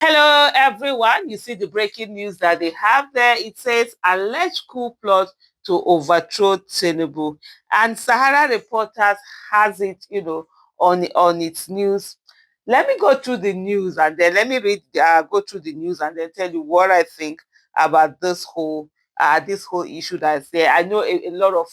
Hello, everyone. You see the breaking news that they have there. It says alleged coup plot to overthrow Tinubu, and Sahara Reporters has it, on its news. Let me go through the news and then let me go through the news and then tell you what I think about this whole issue that's there. I know a lot of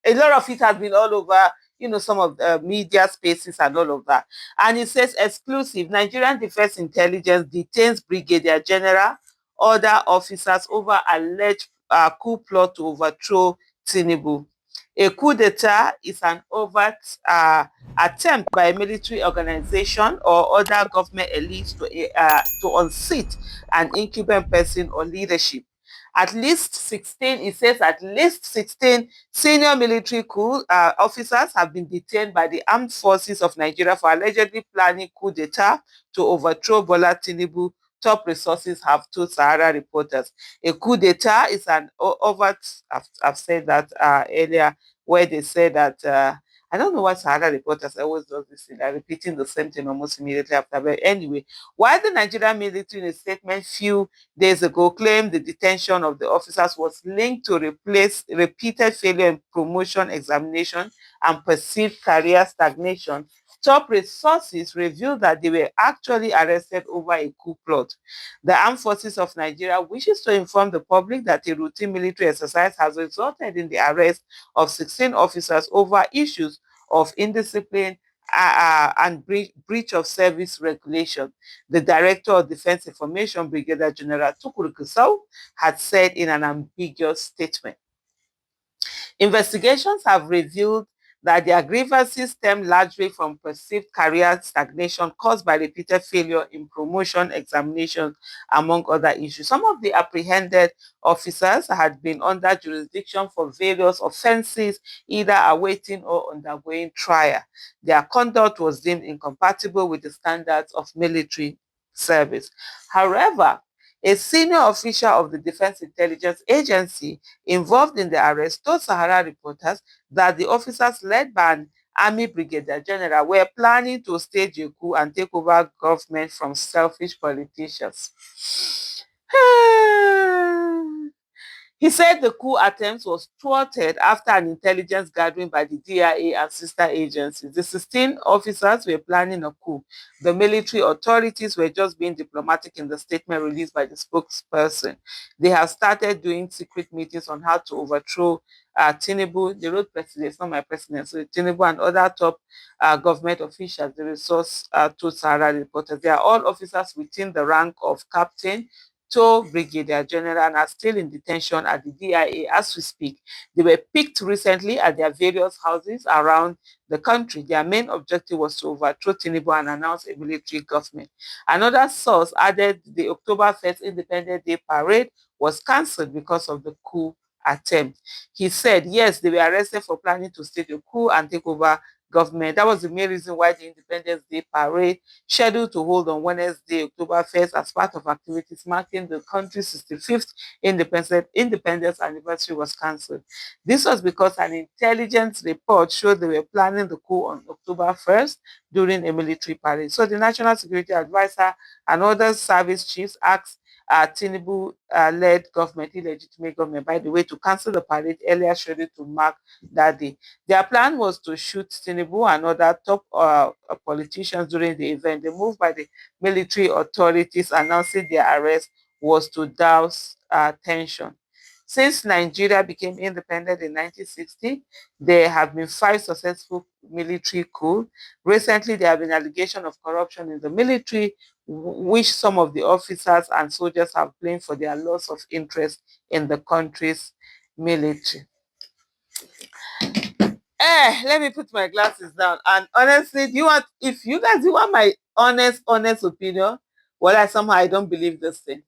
it has been all over, some of the media spaces and all of that. And it says exclusive Nigerian Defense Intelligence detains Brigadier General, other officers over alleged coup plot to overthrow Tinubu. A coup d'etat is an overt attempt by a military organization or other government elites to unseat an incumbent person or leadership. At least 16, it says at least 16 senior military coup officers have been detained by the armed forces of Nigeria for allegedly planning coup d'etat to overthrow Bola Tinubu, top resources have told Sahara Reporters. A coup d'etat is an overt, I've said that earlier, where they say that I don't know why Sahara Reporters always does this thing. They're repeating the same thing almost immediately after. But anyway, while the Nigerian military in a statement few days ago claimed the detention of the officers was linked to repeated failure in promotion examination and perceived career stagnation, top resources revealed that they were actually arrested over a coup plot. The Armed Forces of Nigeria wishes to inform the public that a routine military exercise has resulted in the arrest of 16 officers over issues of indiscipline and breach of service regulation. The Director of Defense Information, Brigadier General Tukur Gusau, had said in an ambiguous statement. Investigations have revealed that their grievances stem largely from perceived career stagnation caused by repeated failure in promotion examinations, among other issues. Some of the apprehended officers had been under jurisdiction for various offenses, either awaiting or undergoing trial. Their conduct was deemed incompatible with the standards of military service. However, a senior official of the Defense Intelligence Agency involved in the arrest told Sahara Reporters that the officers led by an Army Brigadier General were planning to stage a coup and take over government from selfish politicians. He said the coup attempt was thwarted after an intelligence gathering by the DIA and sister agencies. The 16 officers were planning a coup. The military authorities were just being diplomatic in the statement released by the spokesperson. They have started doing secret meetings on how to overthrow Tinubu, the road president, it's not my president, so Tinubu and other top government officials, the resource to Sahara Reporters. They are all officers within the rank of captain to Brigadier General and are still in detention at the DIA as we speak. They were picked recently at their various houses around the country. Their main objective was to overthrow Tinubu and announce a military government. Another source added the October 1st Independence Day parade was cancelled because of the coup attempt. He said, yes, they were arrested for planning to stage a coup and take over government. That was the main reason why the Independence Day parade, scheduled to hold on Wednesday, October 1st, as part of activities marking the country's 65th independence anniversary, was cancelled. This was because an intelligence report showed they were planning the coup on October 1st during a military parade. So the National Security Advisor and other service chiefs asked Tinubu-led government, illegitimate government, by the way, to cancel the parade earlier scheduled to mark that day. Their plan was to shoot Tinubu and other top politicians during the event. The move by the military authorities announcing their arrest was to douse tension. Since Nigeria became independent in 1960, there have been 5 successful military coups. Recently, there have been allegations of corruption in the military, which some of the officers and soldiers have blamed for their loss of interest in the country's military. Let me put my glasses down. And honestly, if you guys, you want my honest opinion? Well, I don't believe this thing.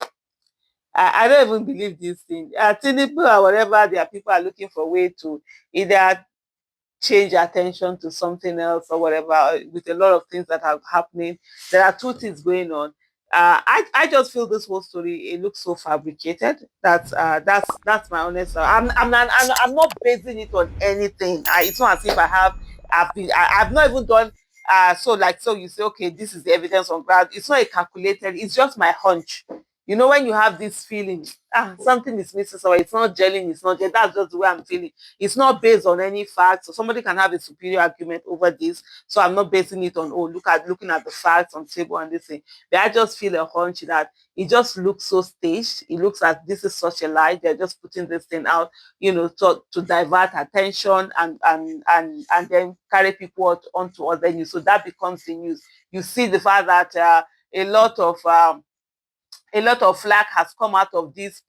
I don't even believe this thing. Tinubu or whatever, there are people are looking for a way to either change attention to something else or whatever, with a lot of things that are happening. There are two things going on. I just feel this whole story, it looks so fabricated. That's my honest. I'm not basing it on anything. It's not as if I've not even done So you say, okay, this is the evidence on ground. It's not a calculated, it's just my hunch. You know, when you have this feeling, something is missing, so it's not gelling, it's not gelling. That's just the way I'm feeling. It's not based on any facts. So somebody can have a superior argument over this. So I'm not basing it on, looking at the facts on table and this thing. But I just feel a hunch that it just looks so staged. It looks like this is such a lie. They're just putting this thing out, to divert attention and then carry people onto other news. So that becomes the news. You see the fact that a lot of flack has come out of this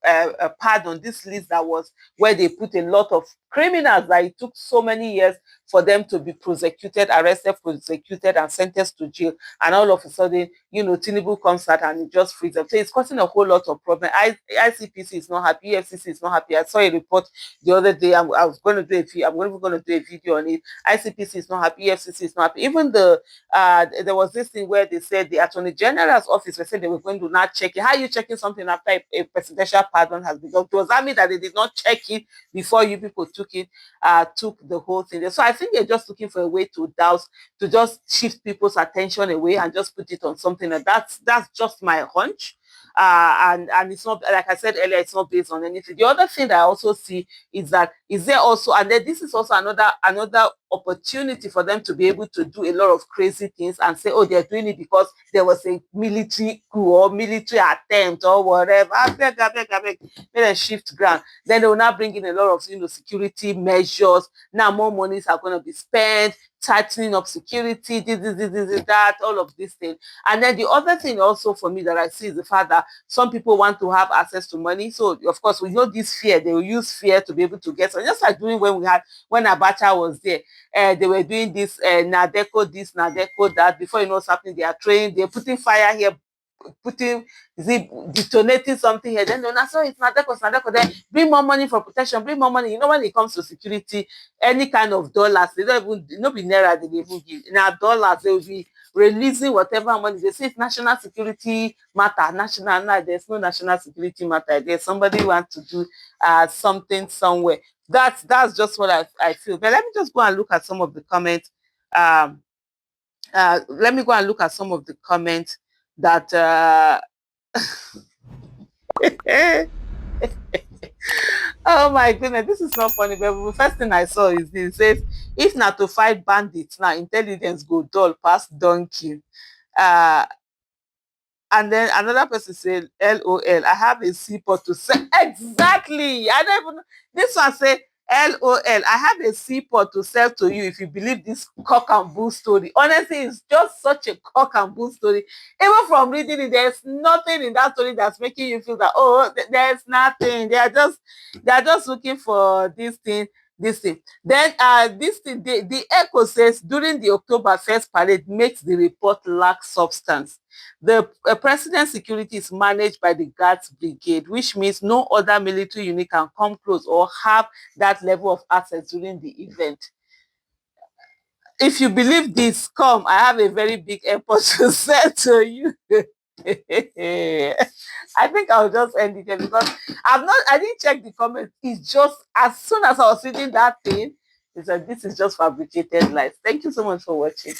pardon, this list that was where they put a lot of criminals that it took so many years for them to be arrested, prosecuted, and sentenced to jail. And all of a sudden, Tinubu comes out and it just frees them. So it's causing a whole lot of problem. ICPC is not happy, EFCC is not happy. I saw a report the other day. I'm going to do a video on it. ICPC is not happy, EFCC is not happy. Even there was this thing where they said the Attorney General's office, they said they were going to not check it. How are you checking something after a presidential pardon has been done? Does that mean that they did not check it before you people took the whole thing? So I think they're just looking for a way to just shift people's attention away and just put it on something. And that's just my hunch. And it's not, like I said earlier, it's not based on anything. The other thing that I also see is that and then this is also another opportunity for them to be able to do a lot of crazy things and say, oh, they're doing it because there was a military coup or military attempt or whatever. I beg, let them shift ground. Then they will now bring in a lot of security measures. Now more monies are going to be spent, tightening up security, this, that, all of these things. And then the other thing also for me that I see is the fact that some people want to have access to money. So of course we know this fear. They will use fear to be able to get. So just like doing when Abacha was there, they were doing this Nadeco this, Nadeco that. Before you know what's happening, they are training. They're putting fire here, detonating something here. Then so it's Nadeco. Then bring more money for protection. Bring more money. When it comes to security, any kind of dollars, they don't even not be naira. They even give now dollars. They will be releasing whatever money. They say it's national security matter. There's no national security matter. There's somebody wants to do something somewhere. That's just what I feel. But let me just go and look at some of the comments. Let me go and look at some of the comments that oh my goodness, this is not funny. But the first thing I saw is this. It says, if not to fight bandits, now intelligence go dull past donkey. And then another person said, LOL, I have a seaport to sell. Exactly. I don't even, this one said, LOL, I have a seaport to sell to you if you believe this cock and bull story. Honestly, it's just such a cock and bull story. Even from reading it, there's nothing in that story that's making you feel that, there's nothing. They are just looking for this thing. Then this thing, the Echo says, during the October 1st parade makes the report lack substance. The president's security is managed by the Guards Brigade, which means no other military unit can come close or have that level of access during the event. If you believe this, come, I have a very big airport to sell to you. I think I'll just end it here because I didn't check the comments. It's just, as soon as I was reading that thing, it's like, this is just fabricated lies. Thank you so much for watching.